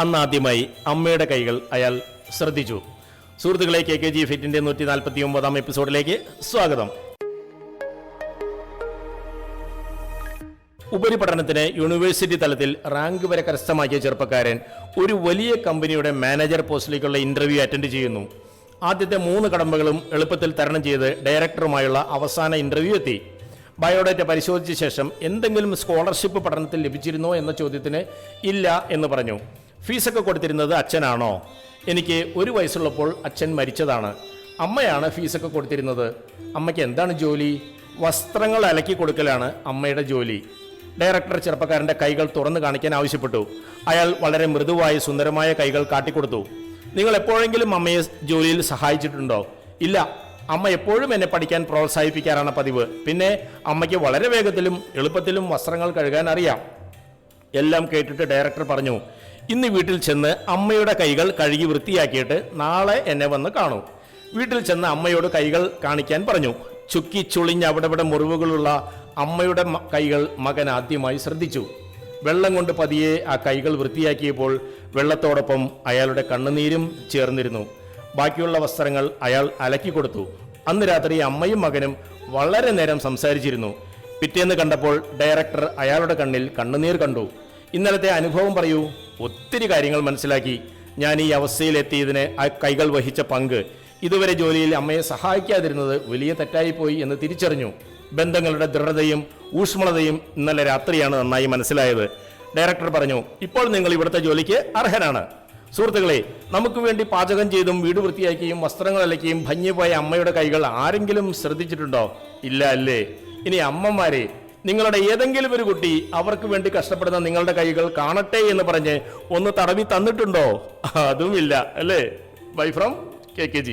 അന്നാദ്യമായി അമ്മയുടെ കൈകൾ അയാൾ ശ്രദ്ധിച്ചു. സുഹൃത്തുക്കളെ, KKG ഫിറ്റിന്റെ 149 എപ്പിസോഡിലേക്ക് സ്വാഗതം. ഉപരിപഠനത്തിന് യൂണിവേഴ്സിറ്റി തലത്തിൽ റാങ്ക് വരെ കരസ്ഥമാക്കിയ ചെറുപ്പക്കാരൻ ഒരു വലിയ കമ്പനിയുടെ മാനേജർ പോസ്റ്റിലേക്കുള്ള ഇന്റർവ്യൂ അറ്റൻഡ് ചെയ്യുന്നു. ആദ്യത്തെ 3 കടമ്പകളും എളുപ്പത്തിൽ തരണം ചെയ്ത് ഡയറക്ടറുമായുള്ള അവസാന ഇന്റർവ്യൂ എത്തി. ബയോഡേറ്റ പരിശോധിച്ച ശേഷം എന്തെങ്കിലും സ്കോളർഷിപ്പ് പഠനത്തിൽ ലഭിച്ചിരുന്നോ എന്ന ചോദ്യത്തിന് ഇല്ല എന്ന് പറഞ്ഞു. ഫീസൊക്കെ കൊടുത്തിരുന്നത് അച്ഛനാണോ? എനിക്ക് 1 വയസ്സുള്ളപ്പോൾ അച്ഛൻ മരിച്ചതാണ്. അമ്മയാണ് ഫീസൊക്കെ കൊടുത്തിരുന്നത്. അമ്മയ്ക്ക് എന്താണ് ജോലി? വസ്ത്രങ്ങൾ അലക്കി കൊടുക്കലാണ് അമ്മയുടെ ജോലി. ഡയറക്ടർ ചെറുപ്പക്കാരൻ്റെ കൈകൾ തുറന്നു കാണിക്കാൻ ആവശ്യപ്പെട്ടു. അയാൾ വളരെ മൃദുവായ സുന്ദരമായ കൈകൾ കാട്ടിക്കൊടുത്തു. നിങ്ങൾ എപ്പോഴെങ്കിലും അമ്മയെ ജോലിയിൽ സഹായിച്ചിട്ടുണ്ടോ? ഇല്ല, അമ്മ എപ്പോഴും എന്നെ പഠിക്കാൻ പ്രോത്സാഹിപ്പിക്കാറാണ് പതിവ്. പിന്നെ അമ്മയ്ക്ക് വളരെ വേഗത്തിലും എളുപ്പത്തിലും വസ്ത്രങ്ങൾ കഴുകാൻ അറിയാം. എല്ലാം കേട്ടിട്ട് ഡയറക്ടർ പറഞ്ഞു, ഇന്ന് വീട്ടിൽ ചെന്ന് അമ്മയുടെ കൈകൾ കഴുകി വൃത്തിയാക്കിയിട്ട് നാളെ എന്നെ വന്ന് കാണൂ. വീട്ടിൽ ചെന്ന് അമ്മയോട് കൈകൾ കാണിക്കാൻ പറഞ്ഞു. ചുക്കി ചുളിഞ്ഞ് അവിടെ മുറിവുകളുള്ള അമ്മയുടെ കൈകൾ മകൻ ആദ്യമായി ശ്രദ്ധിച്ചു. വെള്ളം കൊണ്ട് പതിയെ ആ കൈകൾ വൃത്തിയാക്കിയപ്പോൾ വെള്ളത്തോടൊപ്പം അയാളുടെ കണ്ണുനീരും ചേർന്നിരുന്നു. ബാക്കിയുള്ള വസ്ത്രങ്ങൾ അയാൾ അലക്കി കൊടുത്തു. അന്ന് രാത്രി അമ്മയും മകനും വളരെ നേരം സംസാരിച്ചിരുന്നു. പിറ്റേന്ന് കണ്ടപ്പോൾ ഡയറക്ടർ അയാളുടെ കണ്ണിൽ കണ്ണുനീർ കണ്ടു. ഇന്നലത്തെ അനുഭവം പറയൂ. ഒത്തിരി കാര്യങ്ങൾ മനസ്സിലാക്കി. ഞാൻ ഈ അവസ്ഥയിലെത്തിയതിന് ആ കൈകൾ വഹിച്ച പങ്ക്, ഇതുവരെ ജോലിയിൽ അമ്മയെ സഹായിക്കാതിരുന്നത് വലിയ തെറ്റായിപ്പോയി എന്ന് തിരിച്ചറിഞ്ഞു. ബന്ധങ്ങളുടെ ദൃഢതയും ഊഷ്മളതയും ഇന്നലെ രാത്രിയാണ് നന്നായി മനസ്സിലായത്. ഡയറക്ടർ പറഞ്ഞു, ഇപ്പോൾ നിങ്ങൾ ഇവിടുത്തെ ജോലിക്ക് അർഹനാണ്. സുഹൃത്തുക്കളെ, നമുക്ക് വേണ്ടി പാചകം ചെയ്തും വീട് വൃത്തിയാക്കിയും വസ്ത്രങ്ങൾ അലക്കിയും ഭംഗിപോയ അമ്മയുടെ കൈകൾ ആരെങ്കിലും ശ്രദ്ധിച്ചിട്ടുണ്ടോ? ഇല്ല അല്ലേ? ഇനി അമ്മമാരെ, നിങ്ങളുടെ ഏതെങ്കിലും ഒരു കുട്ടി അവർക്ക് വേണ്ടി കഷ്ടപ്പെടുന്ന നിങ്ങളുടെ കൈകൾ കാണട്ടെ എന്ന് പറഞ്ഞ് ഒന്ന് തടവി തന്നിട്ടുണ്ടോ? അതുമില്ല അല്ലേ? Bye from KKG.